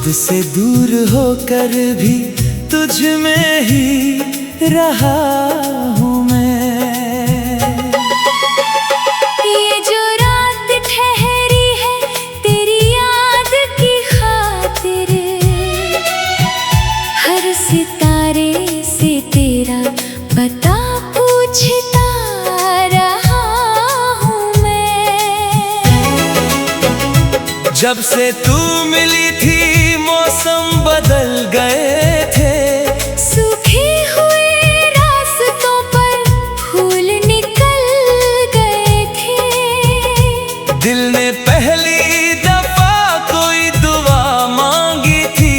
खुद से दूर होकर भी तुझ में ही रहा हूँ मैं। ये जो रात ठहरी है तेरी याद की खातिर, हर सितारे से तेरा पता पूछता रहा हूँ मैं। जब से तू मिली थी मौसम बदल गए थे, सूखे हुए रास्तों पर फूल निकल गए थे। दिल ने पहली दफा कोई दुआ मांगी थी,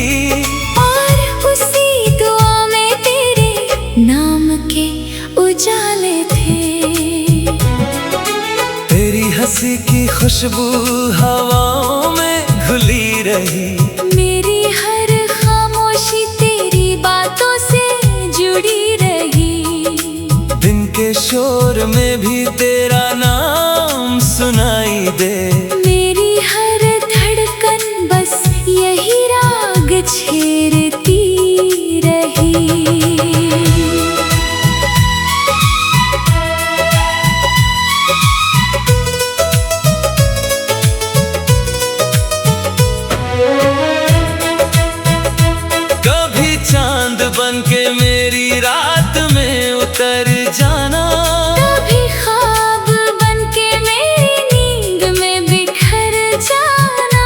और उसी दुआ में तेरे नाम के उजाले थे। तेरी हंसी की खुशबू हवाओं में घुली रही, मेरी हर खामोशी तेरी बातों से जुड़ी रही। दिन के शोर में भी तेरा नाम सुनाई दे। मेरी हर धड़कन बस यही राग छेड़ती रही। कभी चांद बनके मेरी रात में उतर जाना, कभी ख्वाब बनके मेरी नींद में बिखर जाना।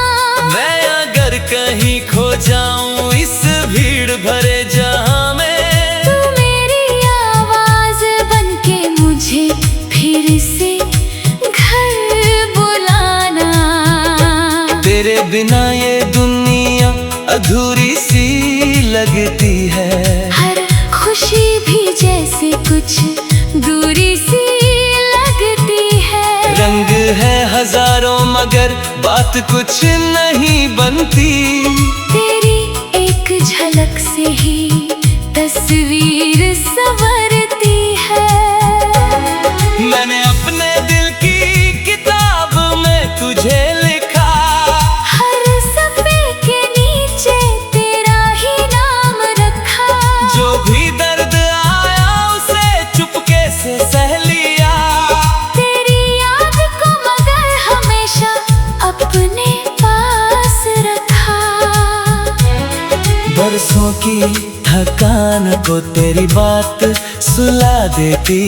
मैं अगर कहीं खो जाऊं इस भीड़ भरे जहां में, तू मेरी आवाज बनके मुझे फिर से घर बुलाना। तेरे बिना ये दुनिया अधूरी सी लगती है, हर खुशी भी जैसे कुछ दूरी सी लगती है। रंग है हजारों मगर बात कुछ नहीं बनती। तेरी एक झलक से ही तस्वीर संवरती है। मैंने अपने दिल की किताब में तुझे लिखा, हर सफ़े के नीचे तेरा ही नाम रखा। जो भी दर्द आया उसे चुपके से सह लिया। तेरी याद को मगर हमेशा अपने पास रखा। बरसों की थकान को तेरी बात सुला देती,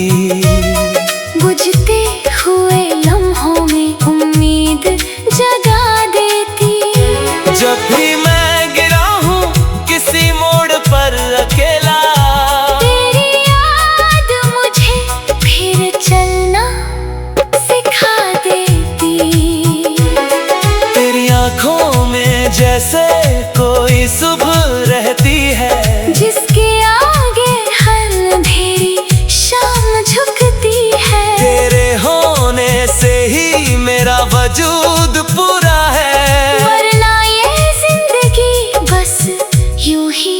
बुझते हुए लम्हों में उम्मीद जगा देती। जब भी मैं गिरा हूँ किसी मोड़ पर अकेला, तेरी याद मुझे फिर चलना सिखा देती। तेरी आँखों में जैसे कोई सुबह रहती है, जिसके आगे हर अंधेरी शाम झुकती है। तेरे होने से ही मेरा वजूद पूरा है, वरना ये जिंदगी बस यूं ही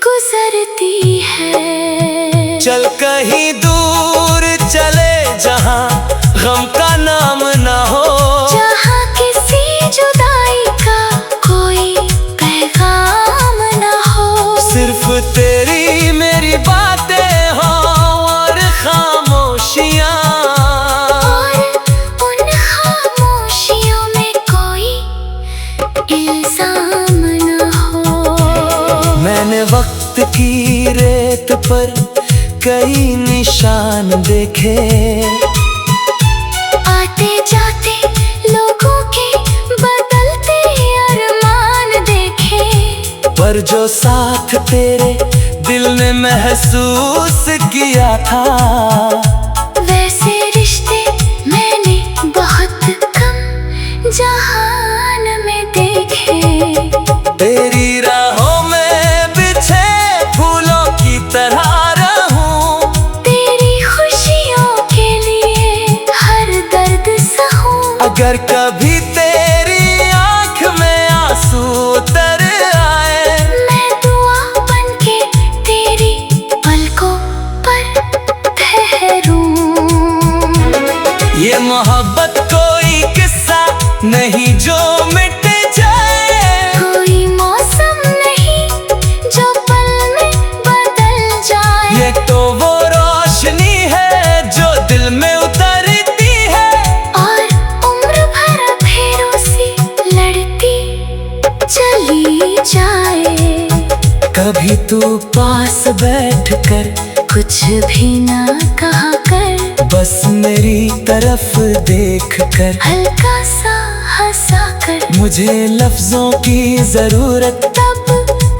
गुजरती है। चल कहीं दूर चले जहाँ गम का नाम ना हो, जहाँ किसी जुदाई का कोई पैगाम ना हो। सिर्फ तेरी मेरी बातें हो और खामोशियाँ, और उन खामोशियों में कोई इल्जाम ना हो। मैंने वक्त की रेत पर कई निशान देखे, आते जाते लोगों के बदलते अरमान देखे। पर जो साथ तेरे दिल ने महसूस किया था, वैसे रिश्ते मैंने बहुत कम जहान में देखे। तेरी राहों में बिछे फूलों की तरह रहूं, तेरी खुशियों के लिए हर दर्द सहूं। अगर कभी तेरी आँख में आंसू उतर आए, मैं दुआ बनके तेरी पलकों पर ठहरूं। ये मोहब्बत कोई किस्सा नहीं जो मिट जाए, कोई कभी तू पास बैठ कर कुछ भी ना कहा कर, बस मेरी तरफ देख कर हल्का सा हंसा कर। मुझे लफ्जों की जरूरत तब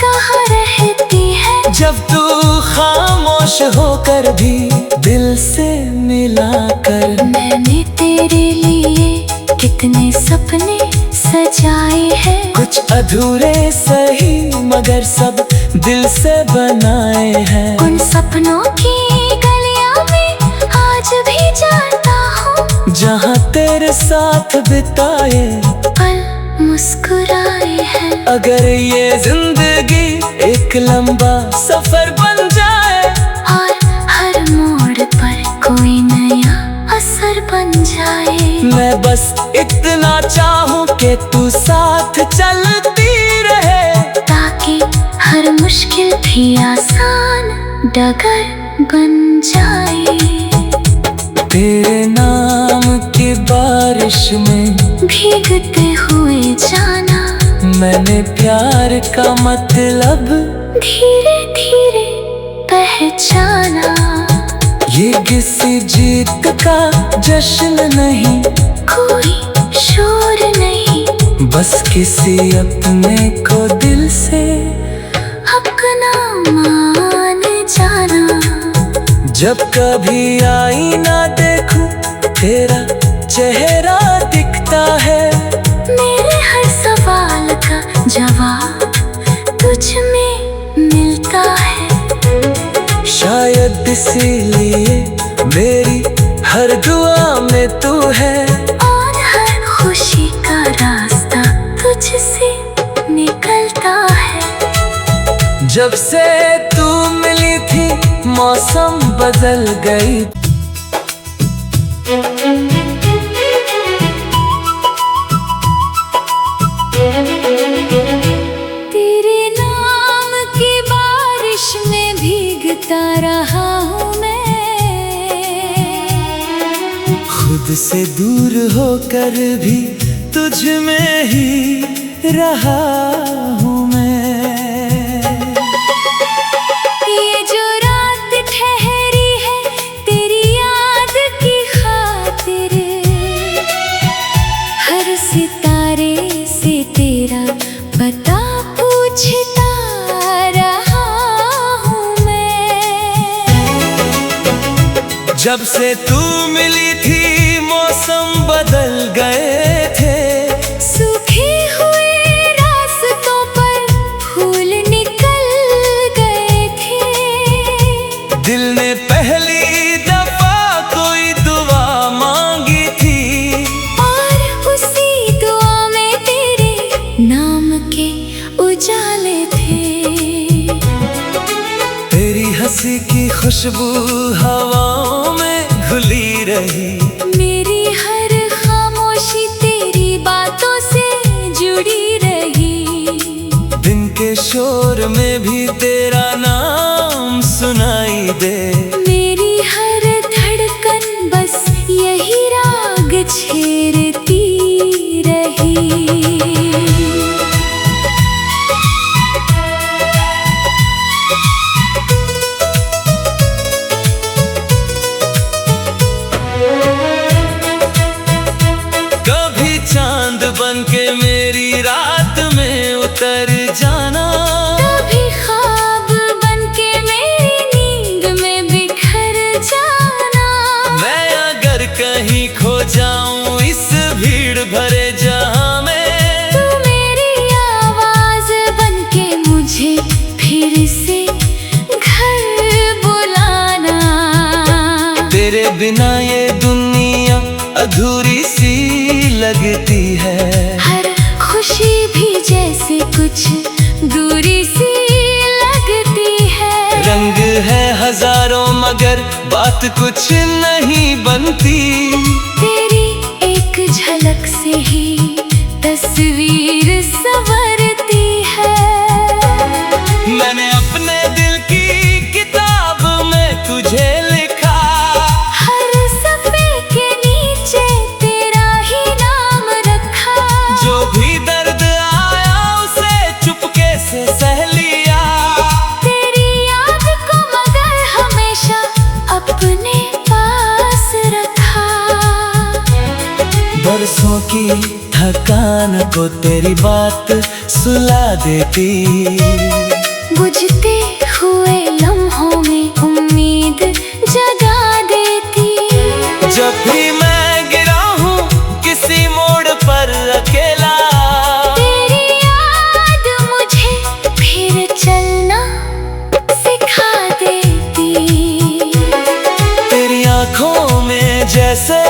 कहाँ रहती है जब तू खामोश होकर भी दिल से मिला कर। मैंने तेरे लिए कितने सपने सजाए हैं, कुछ अधूरे सही मगर सब दिल से बनाए हैं। उन सपनों की गलियां में आज भी जाता हूँ, जहाँ तेरे साथ बिताए पल मुस्कुराए हैं। अगर ये जिंदगी एक लंबा सफर बन जाए और हर मोड़ पर कोई नया असर बन जाए, मैं बस इतना चाहूँ कि तू साथ चलती रहे, ताकि हर मुश्किल भी आसान डगर बन जाए। तेरे नाम की बारिश में भीगते हुए जाना, मैंने प्यार का मतलब धीरे धीरे पहचाना। ये किसी जीत का जश्न नहीं, कोई शोर नहीं, बस किसी अपने को दिल से अपना मान जाना। जब कभी आईना देखूं तेरा चेहरा दिखता है, मेरे हर सवाल का जवाब तुझ में मिलता है। शायद इसीलिए मेरी हर दुआ में तू है, और हर खुशी का रास्ता तुझसे निकलता है। जब से तू मिली थी मौसम बदल गई। तेरे नाम की बारिश में भीगता रहा हूँ मैं, खुद से दूर होकर भी तुझ में ही रहा हूँ मैं। ये जो रात ठहरी है तेरी याद की खातिर, हर सितारे से तेरा पता पूछता रहा हूँ मैं। जब से तू मिली थी मौसम बदल गए थे, सूखे हुए रास्तों पर फूल निकल गए थे। दिल ने पहली दफा कोई दुआ मांगी थी, और उसी दुआ में तेरे नाम के उजाले थे। तेरी हंसी की खुशबू हवाओं में घुली रही, मेरी हर खामोशी तेरी बातों से जुड़ी रही। दिन के शोर में भी तेरा नाम सुनाई दे। मेरी हर धड़कन बस यही राग छेड़ती रही। कभी चांद बन के मेरी रात में उतर जाना, कभी ख्वाब बन के मेरी नींद में बिखर जाना। मैं अगर कहीं खो जाऊं इस भीड़ भरे जहां में, तू मेरी आवाज बन के मुझे फिर से घर बुलाना। तेरे बिना ये दुनिया अधूरी सी लगती है, हर खुशी भी जैसे कुछ दूरी सी लगती है। रंग है हजारों मगर बात कुछ नहीं बनती। तेरी एक झलक से ही तस्वीर संवरती है। मैंने अपने दिल की किताब में तुझे लिखा, हर सफ़े के नीचे तेरा ही नाम रखा। जो भी दर्द आया उसे चुपके से सह लिया। को तेरी बात सुला देती। बुझते हुए लम्हों में उम्मीद जगा देती। जब भी मैं गिरा हूँ किसी मोड़ पर अकेला, तेरी याद मुझे फिर चलना सिखा देती। तेरी आँखों में जैसे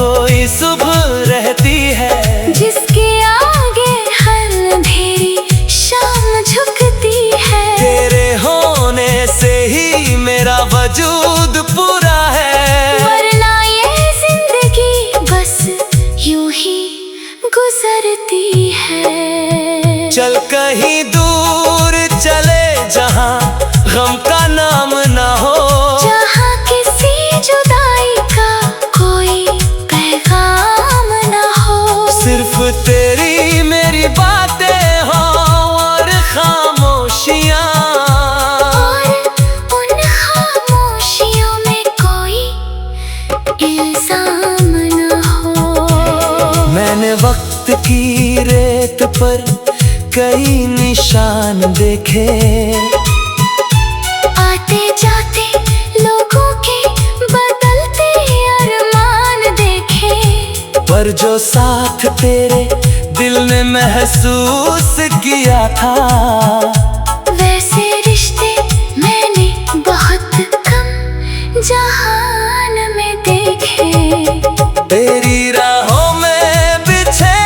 कोई सुबह रहती है, जिसके आगे हर अंधेरी शाम झुकती है। तेरे होने से ही मेरा वजूद पूरा है, वरना ये जिंदगी बस यूं ही गुजरती है। चल कहीं दूर चले जहाँ गम का नाम ना हो, जहाँ किसी जुदाई का कोई पैगाम ना हो। सिर्फ तेरी मेरी बातें हों और खामोशियाँ, और उन खामोशियों में कोई इल्जाम ना हो। मैंने वक्त की रेत पर कई निशान देखे, आते जाते लोगों के बदलते अरमान देखे। पर जो साथ तेरे दिल ने महसूस किया था, वैसे रिश्ते मैंने बहुत कम जहान में देखे। तेरी राहों में बिछे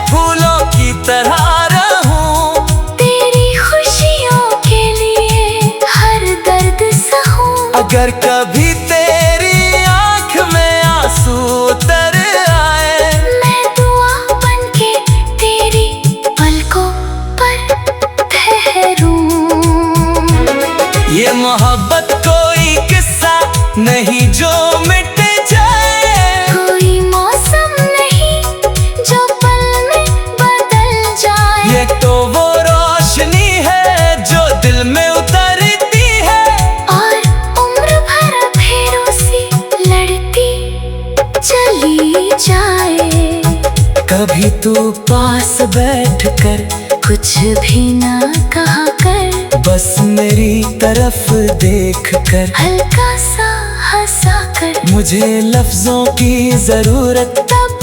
फूलों की तरह रहूं, तेरी खुशियों के लिए हर दर्द सहूं। अगर कभी तेरी आँख में आंसू उतर आए, मैं दुआ बनके तेरी पलकों पर ठहरूं। ये मोहब्बत कोई किस्सा नहीं जो मिट जाए, कोई मौसम नहीं जो पल में बदल जाए। ये तो वो रोशनी है जो दिल में उतरती है, और उम्र भर फेरों से लड़ती चली जाए। कभी तू पास बैठ कर कुछ भी ना कहा कर, बस मेरी तरफ देख कर हल्का सा हंसा कर। मुझे लफ्जों की जरूरत तब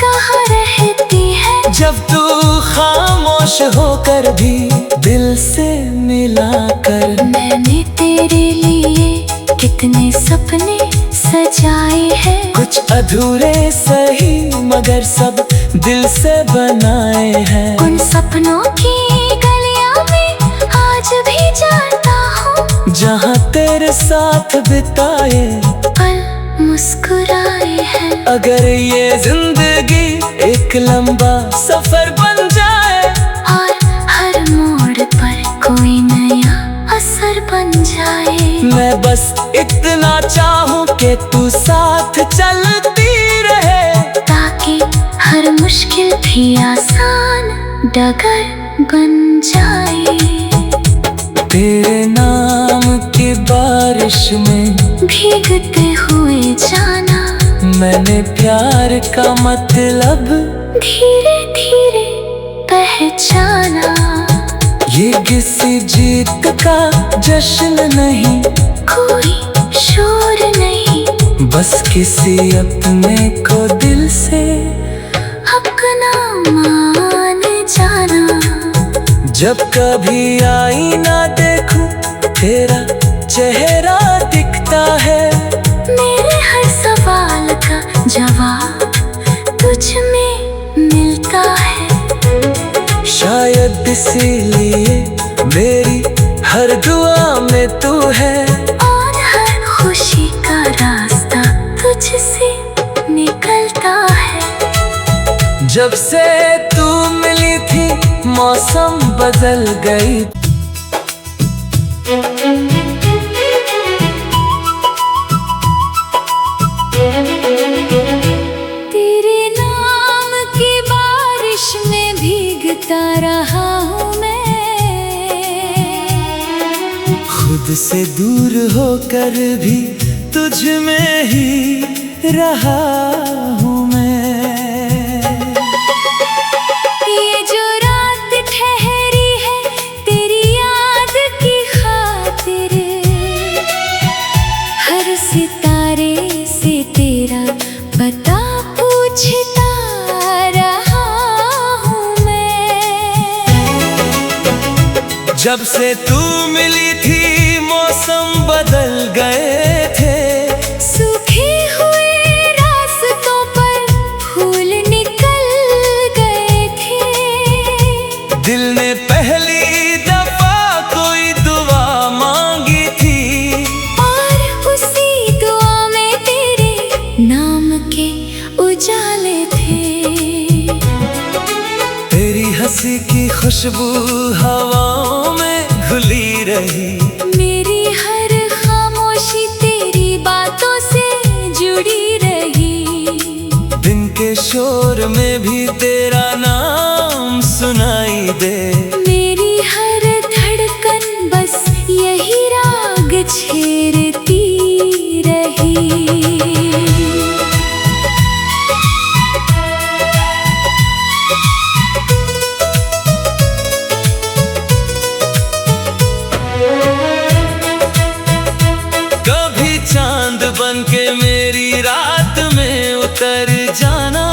कहाँ रहती है, जब तू खामोश होकर भी दिल से मिला कर। मैंने तेरे लिए कितने सपने सजाए हैं, कुछ अधूरे सही मगर सब दिल से बनाए हैं। उन सपनों की गलियां में आज भी जाता हूँ, जहाँ तेरे साथ बिताए पल मुस्कुराए हैं। अगर ये जिंदगी एक लंबा सफर बन जाए, और हर मोड़ पर कोई नया असर बन जाए। मैं बस इतना चाहूँ कि तू साथ चलती रहे, ताकि हर मुश्किल भी आसान डगर बन जाए। तेरे नाम की बारिश में भीगते हुए जाना, मैंने प्यार का मतलब धीरे धीरे पहचाना। ये किसी जीत का जश्न नहीं, कोई शोर नहीं, बस किसी अपने को दिल से अपना मान जाना। जब कभी आईना देखूं तेरा चेहरा दिखता है, मेरे हर सवाल का जवाब तुझ में मिलता है। शायद इसीलिए मेरी हर दुआ में तू है, और हर खुशी का रास्ता तुझसे निकलता है। जब से तू मिली थी मौसम बदल गई। तेरे नाम की बारिश में भीगता रहा हूँ मैं, खुद से दूर होकर भी तुझ में ही रहा हूँ मैं। ये जब से तू मिली थी मौसम बदल गए थे, सूखे हुए रास्तों पर फूल निकल गए थे। दिल ने पहली दफा कोई दुआ मांगी थी, और उसी दुआ में तेरे नाम के उजाले थे। तेरी हंसी की खुशबू हवाओं में घुली रही, मेरी हर खामोशी तेरी बातों से जुड़ी रही। दिन के शोर में भी तेरा नाम सुनाई दे। मेरी हर धड़कन बस यही राग छेड़ती रही। कभी चांद बनके मेरी रात में उतर जाना,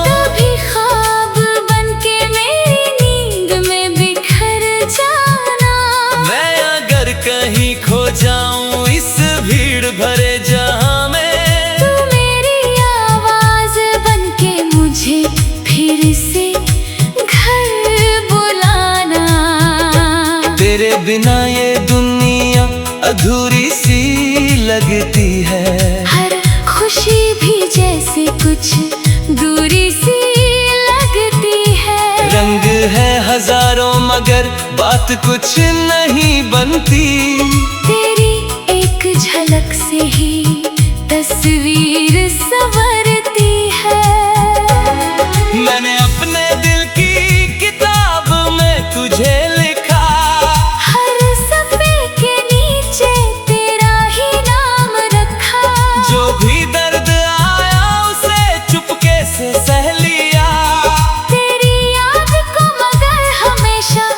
कभी ख्वाब बनके मेरी नींद में बिखर जाना। मैं अगर कहीं खो जाऊं इस भीड़ भरे जहां में, तू मेरी आवाज बनके मुझे फिर से घर बुलाना। तेरे बिना ये दुनिया अधूरी सी लगती है, हर खुशी भी जैसे कुछ दूरी सी लगती है। रंग है हजारों मगर बात कुछ नहीं बनती। तेरी एक झलक से ही तस्वीर संवरती है। मैंने अपने दिल की किताब में तुझे लिखा, हर सफ़े के नीचे तेरा ही नाम रखा। जो भी दर्द आया उसे चुपके से सह लिया। तेरी याद को मगर हमेशा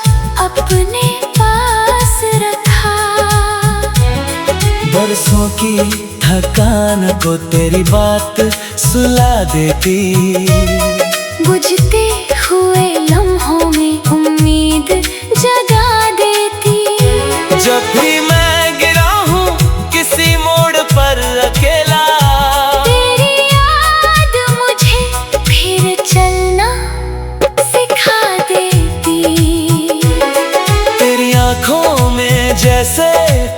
अपने पास रखा। बरसों की थकान को तेरी बात सुला देती, बुझते हुए लम्हों में उम्मीद जगा देती। जब भी मैं गिरा हूँ किसी मोड़ पर अकेला, तेरी याद मुझे फिर चलना सिखा देती। तेरी आँखों में जैसे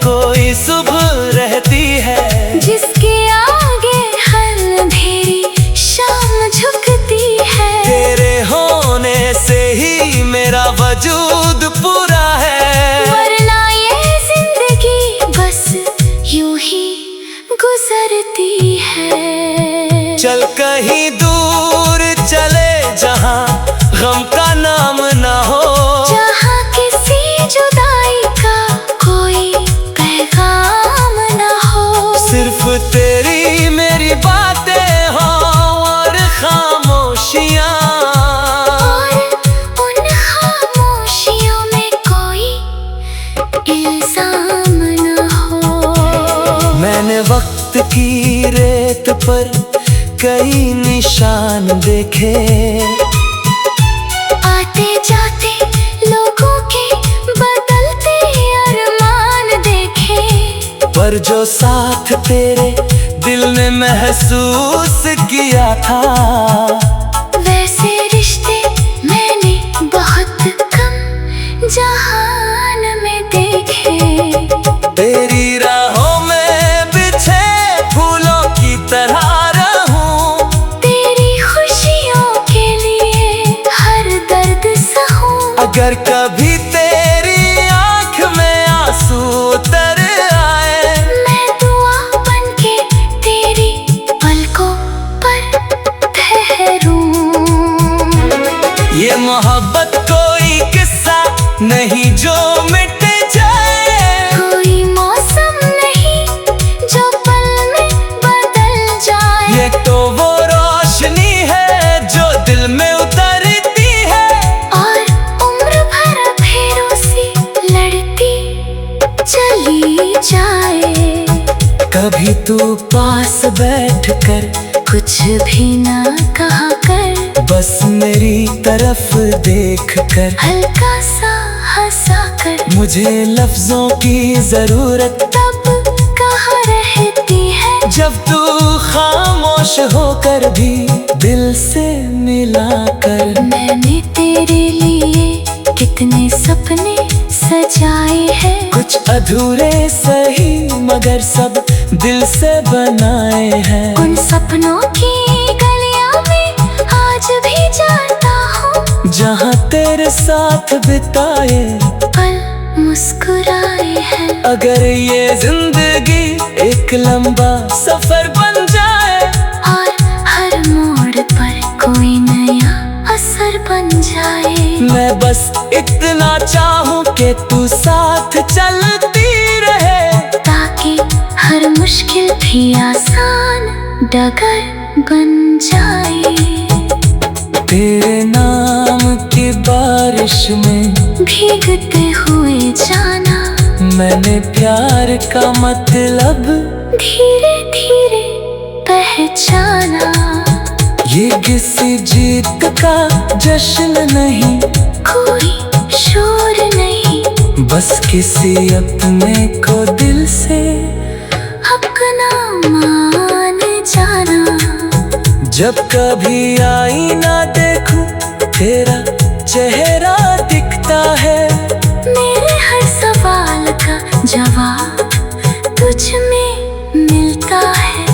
कोई सुबह रहती है, जिसके आगे हर अंधेरी शाम झुकती है। तेरे होने से ही मेरा वजूद पूरा है, वरना ये जिंदगी बस यूं ही गुजरती है। चल कहीं दूर चले जहाँ गम का नाम ना हो, जहाँ किसी जुदाई का कोई पैगाम ना हो। सिर्फ तेरी मेरी बातें हो और खामोशियाँ, और उन खामोशियों में कोई इल्जाम ना हो। मैंने वक्त की रेत पर कई निशान देखे, आते जाते लोगों के बदलते अरमान देखे। पर जो साथ तेरे दिल ने महसूस किया था, वैसे रिश्ते मैंने बहुत कम जहान में देखे। तेरी राहों में बिछे फूलों की तरह रहूं, तेरी खुशियों के लिए हर दर्द सहूं। अगर कभी तेरी आंख में आंसू उतर आए, मैं दुआ बनके तेरी पलकों पर ठहरूं। ये मोहब्बत कोई किस्सा नहीं जो मिट जाए, कोई मौसम नहीं जो पल में बदल जाए। ये तो वो रोशनी है जो दिल में उतरती है, और उम्र भर फेरों से लड़ती चली जाए। कभी तू पास बैठकर कुछ भी ना कहा कर, बस मेरी तरफ देख कर हल्का सा हंसा कर। मुझे लफ्जों की जरूरत तब कहाँ रहती है जब तू खामोश होकर भी दिल से मिला कर। मैंने तेरे लिए कितने सपने सजाए हैं, कुछ अधूरे सही मगर सब दिल से बनाए हैं। उन सपनों की गलियां में आज भी जाता हूँ, जहाँ तेरे साथ बिताए पल मुस्कुराए हैं। अगर ये जिंदगी एक लंबा सफर बन जाए और हर मोड़ पर कोई नया असर बन जाए, मैं बस इतना चाहूँ कि तू साथ चलती रहे, ताकि हर मुश्किल भी आसान डगर बन जाए। तेरे नाम की बारिश में भीगते हुए जाना, मैंने प्यार का मतलब धीरे धीरे पहचाना। ये किसी जीत का जश्न नहीं, कोई शोर नहीं, बस किसी अपने को दिल से अपना मान जाना। जब कभी आईना देखूं तेरा चेहरा दिखता है, मेरे हर सवाल का जवाब तुझ में मिलता है।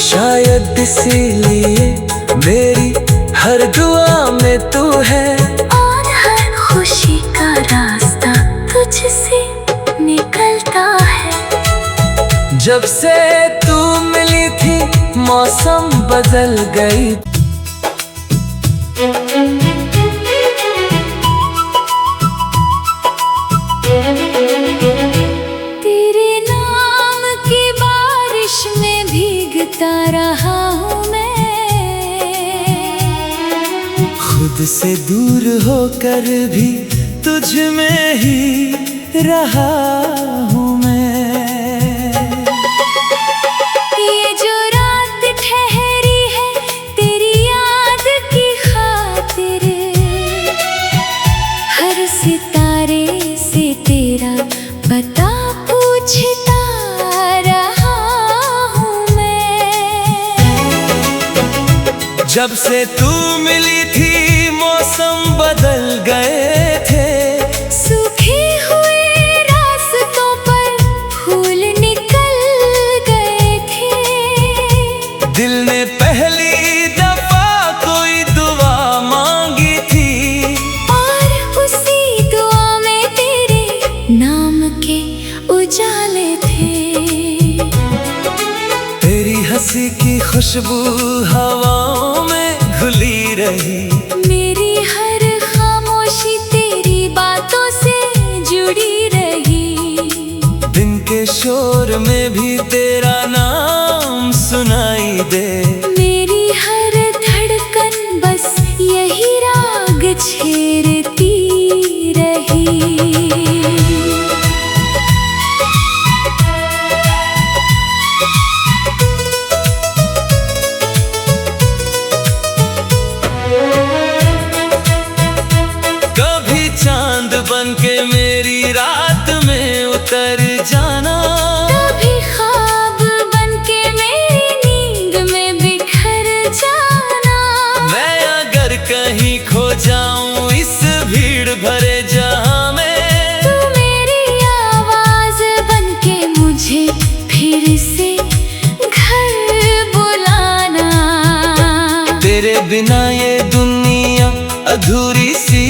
शायद इसीलिए मेरी हर दुआ में तू है, और हर खुशी का रास्ता तुझसे निकलता है। जब से तू मिली थी मौसम बदल गई। तेरे नाम की बारिश में भीगता रहा हूँ मैं, खुद से दूर होकर भी तुझ में ही रहा हूँ मैं। ये जो रात ठहरी है तेरी याद की खातिर, हर सितारे से तेरा पता पूछता रहा हूँ मैं। जब से तू मिली थी मौसम बदल गए थे, सूखे हुए रास्तों पर फूल निकल गए थे। दिल ने पहली दफा कोई दुआ मांगी थी, और उसी दुआ में तेरे नाम के उजाले थे। तेरी हंसी की खुशबू हवाओं में घुली रही, मेरी हर खामोशी तेरी बातों से जुड़ी रही। दिन के शोर में भी तेरा नाम सुनाई दे। मेरी हर धड़कन बस यही राग छेड़ती रही। कभी चांद बनके मेरी रात में उतर जाना, कभी ख्वाब बनके मेरी नींद में बिखर जाना। मैं अगर कहीं खो जाऊं इस भीड़ भरे जहां में, तू मेरी आवाज बनके मुझे फिर से घर बुलाना। तेरे बिना ये दुनिया अधूरी सी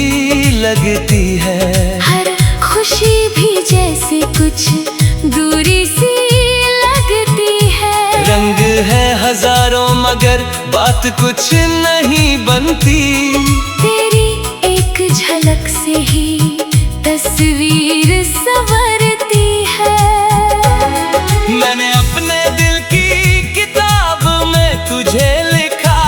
लगती है, हर खुशी भी जैसे कुछ दूरी सी लगती है। रंग है हजारों मगर बात कुछ नहीं बनती। तेरी एक झलक से ही तस्वीर संवरती है। मैंने अपने दिल की किताब में तुझे लिखा,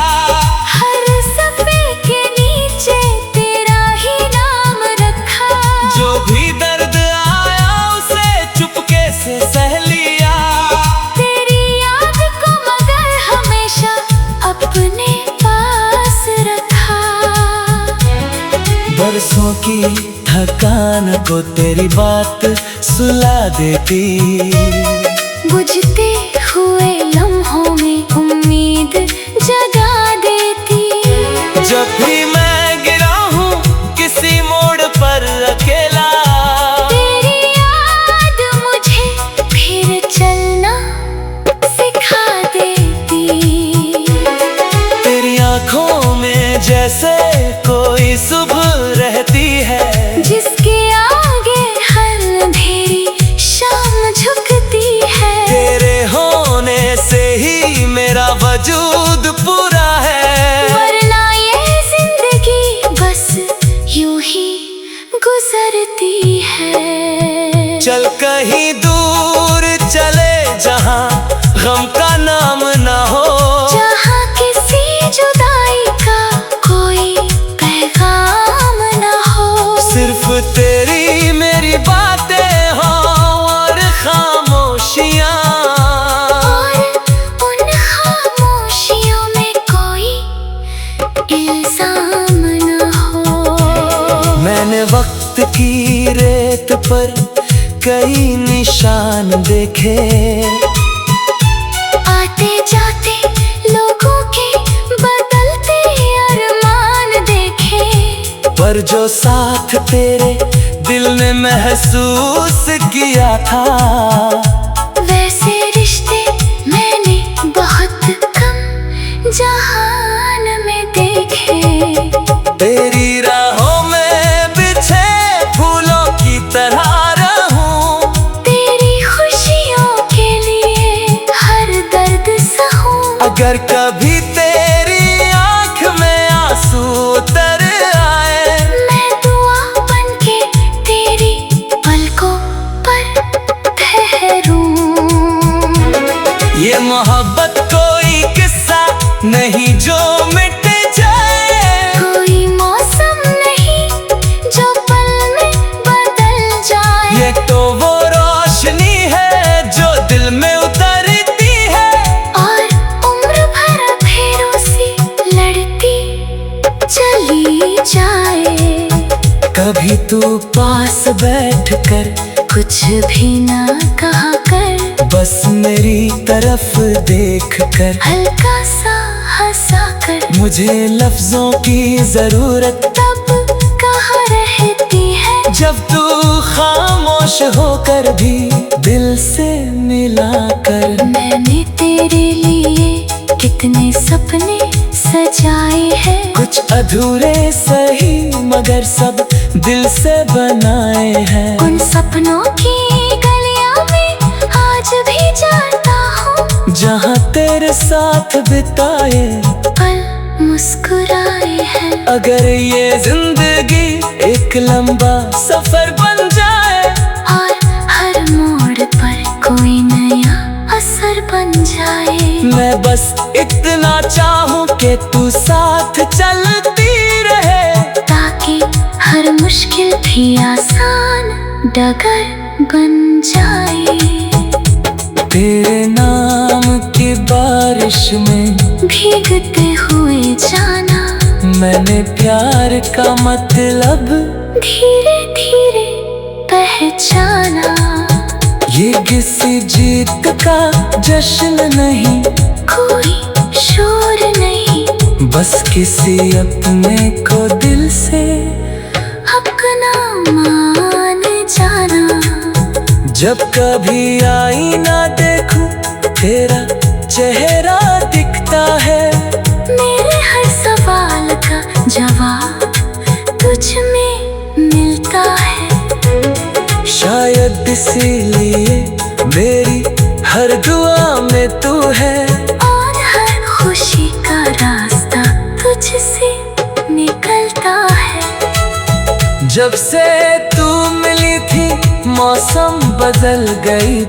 हर सफ़े के नीचे तेरा ही नाम रखा। जो भी दर्द आया उसे चुपके से सह लिया। तेरी याद को मगर हमेशा अपने पास रखा। दिनों की थकान को तेरी बात सुला देती। बुझते हुए लम्हों में उम्मीद जगा देती। जब भी मैं गिरा हूँ किसी मोड़ पर अकेला, तेरी याद मुझे फिर चलना सिखा देती। तेरी आँखों में जैसे कोई सुबह रहती है, जिसके आगे हर अंधेरी शाम झुकती है। तेरे होने से ही मेरा वजूद पूरा है, वरना ये जिंदगी बस यूं ही गुजरती है। चल कहीं दूर चले जहाँ गम का नाम ना हो, जहाँ किसी जुदाई का कोई पैगाम ना हो। सिर्फ तेरी मेरी बातें हो और खामोशियाँ, और उन खामोशियों में कोई इल्जाम ना हो। मैंने वक्त की रेत पर कई निशान देखे, आते जाते लोगों के बदलते अरमान देखे। पर जो साथ तेरे दिल ने महसूस किया था, वैसे रिश्ते मैंने बहुत कम जहान में देखे। तेरी राहों में बिछे फूलों की तरह रहूं, तेरी खुशियों के लिए हर दर्द सहूं। अगर कभी तेरी आँख में आंसू उतर आए, मैं दुआ बनके तेरी पलकों पर ठहरूं। ये मोहब्बत कोई किस्सा नहीं जो मिट जाए, कोई मौसम नहीं जो पल में बदल जाए। ये तो वो रोशनी है जो दिल में उतरती है, और उम्र भर फेरों से लड़ती चली जाए। कभी तू पास बैठ कर कुछ भी ना कहा कर, बस मेरी तरफ देख कर हल्का सा हंसा कर। मुझे लफ्जों की जरूरत तब कहाँ रहती है, जब तू खामोश होकर भी दिल से मिला कर। मैंने तेरे लिए कितने सपने सजाए हैं, कुछ अधूरे सही मगर सब दिल से बनाए हैं। उन सपनों की गलियां में आज भी जाता हूँ, जहाँ तेरे साथ बिताए पल मुस्कुराए हैं। अगर ये जिंदगी एक लंबा सफर बन जाए, और हर मोड़ पर कोई नया असर बन जाए। मैं बस इतना चाहूँ कि तू साथ चलती रहे, ताकि हर मुश्किल भी आसान डगर बन जाए। तेरे नाम की बारिश में भीगते हुए जाना, मैंने प्यार का मतलब धीरे धीरे पहचाना। ये किसी जीत का जश्न नहीं, कोई शोर नहीं, बस किसी अपने को दिल से अपना मान जाना। जब कभी आईना देखूं तेरा चेहरा दिखता है, मेरे हर सवाल का जवाब तुझ में मिलता है। शायद इसीलिए मेरी हर दुआ में तू है, और हर खुशी का रास्ता तुझसे निकलता है। जब से तू मिली थी मौसम बदल गई।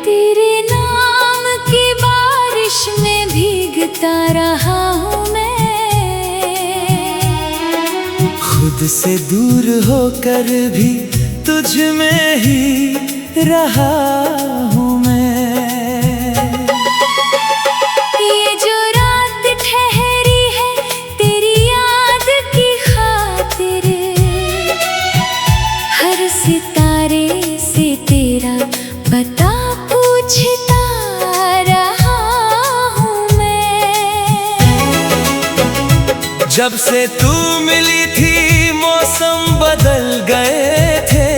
तेरे नाम की बारिश में भीगता रहा हूँ मैं, खुद से दूर होकर भी तुझ में ही रहा हूँ मैं। सितारे से तेरा पता पूछता रहा हूँ मैं। जब से तू मिली थी मौसम बदल गए थे,